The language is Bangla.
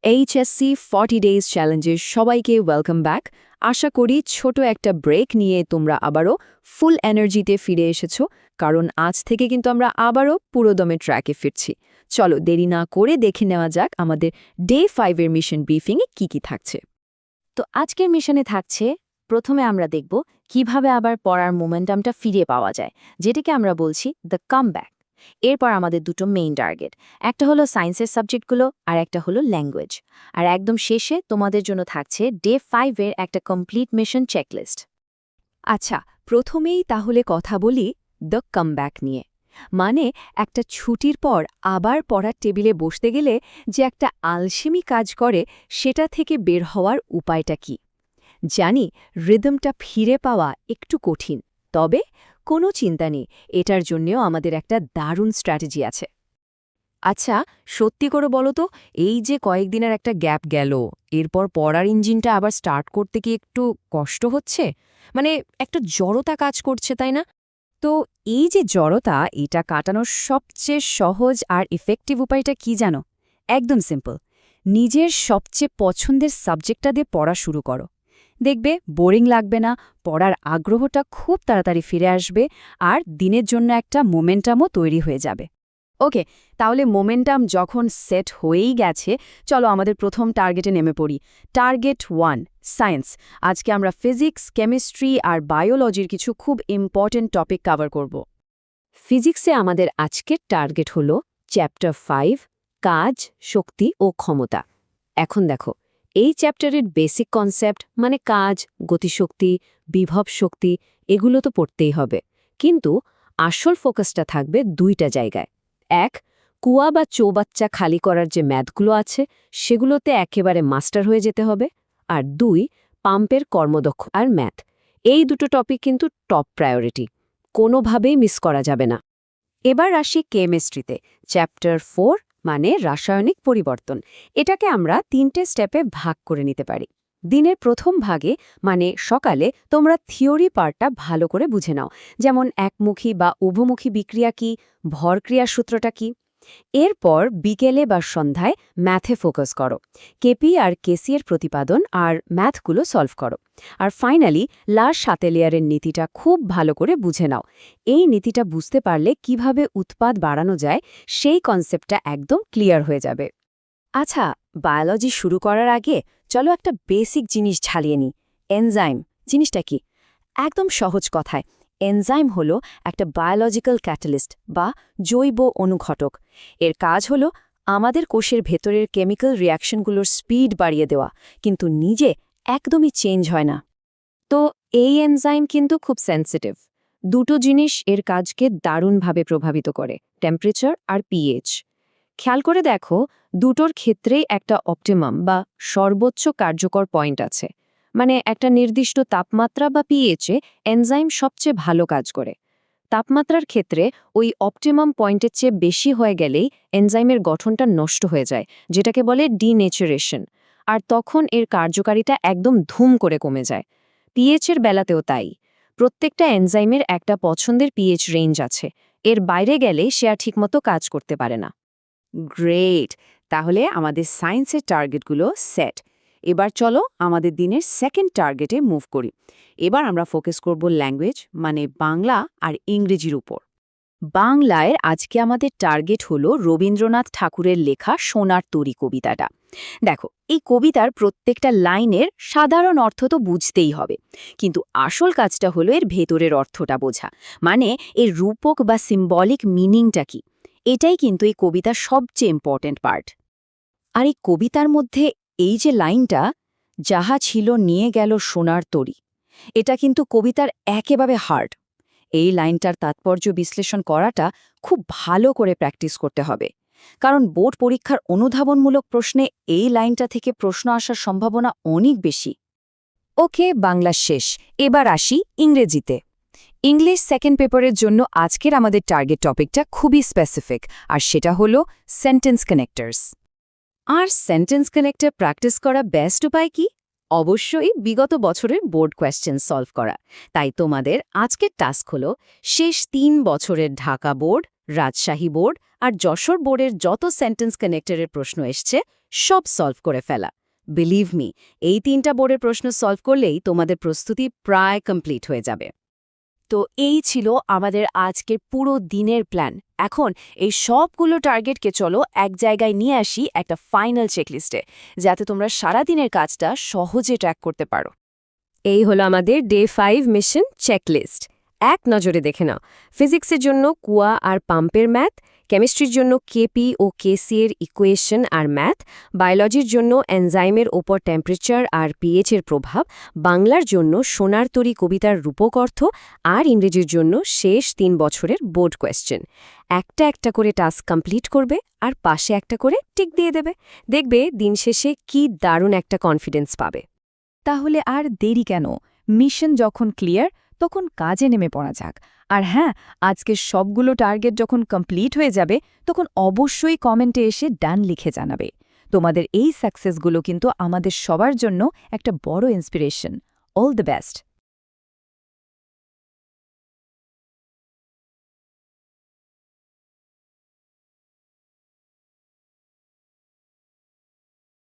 এইচএসসি 40 ডেজ চ্যালেঞ্জে সবাইকে ওয়েলকাম ব্যাক। আশা করি ছোট একটা ব্রেক নিয়ে তোমরা আবারও ফুল এনার্জিতে ফিরে এসেছো, কারণ আজ থেকে কিন্তু আমরা আবারও পুরোদমে ট্র্যাকে ফিরছি। চলো দেরি না করে দেখে নেওয়া যাক আমাদের ডে 5 এর মিশন ব্রিফিংয়ে কি থাকছে। তো আজকের মিশনে থাকছে, প্রথমে আমরা দেখব কিভাবে আবার পড়ার মোমেন্টামটা ফিরে পাওয়া যায়, যেটাকে আমরা বলছি দ্য কামব্যাক। এরপর আমাদের দুটো মেইন টার্গেট, একটা হলো সায়েন্সের সাবজেক্টগুলো আর একটা হলো ল্যাঙ্গুয়েজ। আর একদম শেষে তোমাদের জন্য থাকছে ডে 5 এর একটা কমপ্লিট মিশন চেকলিস্ট। আচ্ছা, প্রথমেই তাহলে কথা বলি দ্য কামব্যাক নিয়ে। মানে একটা ছুটির পর আবার পড়ার টেবিলে বসতে গেলে যে একটা আলসেমি কাজ করে, সেটা থেকে বের হওয়ার উপায়টা কি? জানি রিদমটা ফিরে পাওয়া একটু কঠিন, তবে কোনো চিন্তা নেই, এটার জন্যেও আমাদের একটা দারুণ স্ট্র্যাটেজি আছে। আচ্ছা, সত্যি করে বলো তো, এই যে কয়েকদিনের একটা গ্যাপ গেল, এরপর পড়ার ইঞ্জিনটা আবার স্টার্ট করতে কি একটু কষ্ট হচ্ছে? মানে একটা জড়তা কাজ করছে, তাই না? তো এই যে জড়তা, এটা কাটানোর সবচেয়ে সহজ আর ইফেক্টিভ উপায়টা কি জানো? একদম সিম্পল। নিজের সবচেয়ে পছন্দের সাবজেক্টটা দিয়ে পড়া শুরু করো। দেখবে বোরিং লাগবে না, পড়ার আগ্রহটা খুব তাড়াতাড়ি ফিরে আসবে, আর দিনের জন্য একটা মোমেন্টামও তৈরি হয়ে যাবে। ওকে, তাহলে মোমেন্টাম যখন সেট হয়েই গেছে, চলো আমাদের প্রথম টার্গেটে নেমে পড়ি। Target 1, science. আজকে আমরা ফিজিক্স, কেমিস্ট্রি আর বায়োলজির কিছু খুব ইম্পর্টেন্ট টপিক কভার করব। ফিজিক্সে আমাদের আজকের টার্গেট হল চ্যাপ্টার 5, কাজ, শক্তি ও ক্ষমতা। এখন দেখো, এই চ্যাপ্টারের বেসিক কনসেপ্ট মানে কাজ, গতিশক্তি, বিভব শক্তি, এগুলো তো পড়তেই হবে। কিন্তু আসল ফোকাসটা থাকবে দুইটা জায়গায়। এক, কুয়া বা চৌবাচ্চা খালি করার যে ম্যাথগুলো আছে, সেগুলোতে একেবারে মাস্টার হয়ে যেতে হবে। আর 2, পাম্পের কর্মদক্ষ আর ম্যাথ। এই দুটো টপিক কিন্তু টপ প্রায়োরিটি, কোনোভাবেই মিস করা যাবে না। এবার আসি কেমিস্ট্রিতে। চ্যাপ্টার 4 মানে রাসায়নিক পরিবর্তন। এটাকে আমরা 3টে স্টেপে ভাগ করে নিতে পারি। দিনের প্রথম ভাগে মানে সকালে তোমরা থিওরি পার্টটা ভালো করে বুঝে নাও, যেমন একমুখী বা উভমুখী বিক্রিয়া কি, ভরক্রিয়ার সূত্রটা কি। এরপর বিকেলে বা সন্ধ্যায় ম্যাথে ফোকাস করো, কেপি আর কেসি এর প্রতিপাদন আর ম্যাথগুলো সলভ করো। আর ফাইনালি লার সাতেলিয়ারের নীতিটা খুব ভালো করে বুঝে নাও। এই নীতিটা বুঝতে পারলে কিভাবে উৎপাদ বাড়ানো যায়, সেই কনসেপ্টটা একদম ক্লিয়ার হয়ে যাবে। আচ্ছা, বায়োলজি শুরু করার আগে চলো একটা বেসিক জিনিস ঝালিয়ে নিই। এনজাইম জিনিসটা কি? একদম সহজ কথায়, এনজাইম হলো একটা বায়োলজিক্যাল ক্যাটালিস্ট বা জৈব অনুঘটক। এর কাজ হলো আমাদের কোষের ভেতরের কেমিক্যাল রিয়াকশনগুলোর স্পিড বাড়িয়ে দেওয়া, কিন্তু নিজে একদমই চেঞ্জ হয় না। তো এই এনজাইম কিন্তু খুব সেন্সিটিভ। দুটো জিনিস এর কাজকে দারুণভাবে প্রভাবিত করে, টেম্পারেচার আর পিএইচ। খেয়াল করে দেখো, দুটোর ক্ষেত্রেই একটা অপটিমাম বা সর্বোচ্চ কার্যকর পয়েন্ট আছে। মানে একটা নির্দিষ্ট তাপমাত্রা বা পিএইচে এনজাইম সবচেয়ে ভালো কাজ করে। তাপমাত্রার ক্ষেত্রে ওই অপটিমাম পয়েন্টের চেয়ে বেশি হয়ে গেলেই এনজাইমের গঠনটা নষ্ট হয়ে যায়, যেটাকে বলে ডিনেচারেশন। আর তখন এর কার্যকারিতা একদম ধুম করে কমে যায়। পিএইচের বেলাতেও তাই। প্রত্যেকটা এনজাইমের একটা পছন্দের পিএইচ রেঞ্জ আছে, এর বাইরে গেলে সে আর ঠিকমতো কাজ করতে পারে না। গ্রেট, তাহলে আমাদের সায়েন্সের টার্গেটগুলো সেট। এবার চলো আমাদের দিনের সেকেন্ড টার্গেটে মুভ করি। এবার আমরা ফোকাস করব ল্যাঙ্গুয়েজ মানে বাংলা আর ইংরেজির উপর। বাংলায় আজকে আমাদের টার্গেট হলো রবীন্দ্রনাথ ঠাকুরের লেখা সোনার তরী কবিতাটা। দেখো, এই কবিতার প্রত্যেকটা লাইনের সাধারণ অর্থ তো বুঝতেই হবে, কিন্তু আসল কাজটা হলো এর ভেতরের অর্থটা বোঝা, মানে এর রূপক বা সিম্বলিক মিনিংটা কি। এটাই কিন্তু এই কবিতার সবচেয়ে ইম্পর্ট্যান্ট পার্ট। আর এই কবিতার মধ্যে এই যে লাইনটা, যাহা ছিল নিয়ে গেল সোনার তরী, এটা কিন্তু কবিতার একেবারে হার্ট। এই লাইনটার তাৎপর্য বিশ্লেষণ করাটা খুব ভালো করে প্র্যাকটিস করতে হবে, কারণ বোর্ড পরীক্ষার অনুধাবনমূলক প্রশ্নে এই লাইনটা থেকে প্রশ্ন আসার সম্ভাবনা অনেক বেশি। ওকে, বাংলা শেষ, এবার আসি ইংরেজিতে। ইংলিশ সেকেন্ড পেপারের জন্য আজকের আমাদের টার্গেট টপিকটা খুবই স্পেসিফিক, আর সেটা হলো সেন্টেন্স কানেক্টরস। আর সেন্টেন্স কানেক্টর প্র্যাকটিস করা বেস্ট উপায় কি? অবশ্যই বিগত বছরের বোর্ড কোয়েশ্চেন সলভ করা। তাই তোমাদের আজকের টাস্ক হলো শেষ 3 বছরের ঢাকা বোর্ড, রাজশাহী বোর্ড আর যশোর বোর্ডের যত সেন্টেন্স কানেক্টরের প্রশ্ন এসছে সব সলভ করে ফেলা। বিলিভ মি, এই 3টা বোর্ডের প্রশ্ন সলভ করলেই তোমাদের প্রস্তুতি প্রায় কমপ্লিট হয়ে যাবে। তো এই ছিল আমাদের আজকের পুরো দিনের প্ল্যান। এখন এই সবগুলো টার্গেটকে চলো এক জায়গায় নিয়ে আসি একটা ফাইনাল চেকলিস্টে, যাতে তোমরা সারা দিনের কাজটা সহজে ট্র্যাক করতে পারো। এই হলো আমাদের ডে 5 মিশন চেকলিস্ট। এক নজরে দেখে নাও, ফিজিক্সের জন্য কুয়া আর পাম্পের ম্যাথ, কেমিস্ট্রির জন্য কেপি ও কেসি এর ইকুয়েশন আর ম্যাথ, বায়োলজির জন্য এনজাইমের ওপর টেম্পারেচার আর পিএইচ এর প্রভাব, বাংলার জন্য সোনার তরী কবিতার রূপক অর্থ, আর ইংরেজির জন্য শেষ 3 বছরের বোর্ড কোয়েশ্চেন। একটা একটা করে টাস্ক কমপ্লিট করবে আর পাশে একটা করে টিক দিয়ে দেবে। দেখবে দিন শেষে কি দারুণ একটা কনফিডেন্স পাবে। তাহলে আর দেরি কেন? মিশন যখন ক্লিয়ার তখন কাজে নেমে পড়া যাক। আর হ্যাঁ, আজকের সবগুলো টার্গেট যখন কমপ্লিট হয়ে যাবে তখন অবশ্যই কমেন্টে এসে ডান লিখে জানাবে। তোমাদের এই সাকসেসগুলো কিন্তু আমাদের সবার জন্য একটা বড় ইন্সপিরেশন। All the best.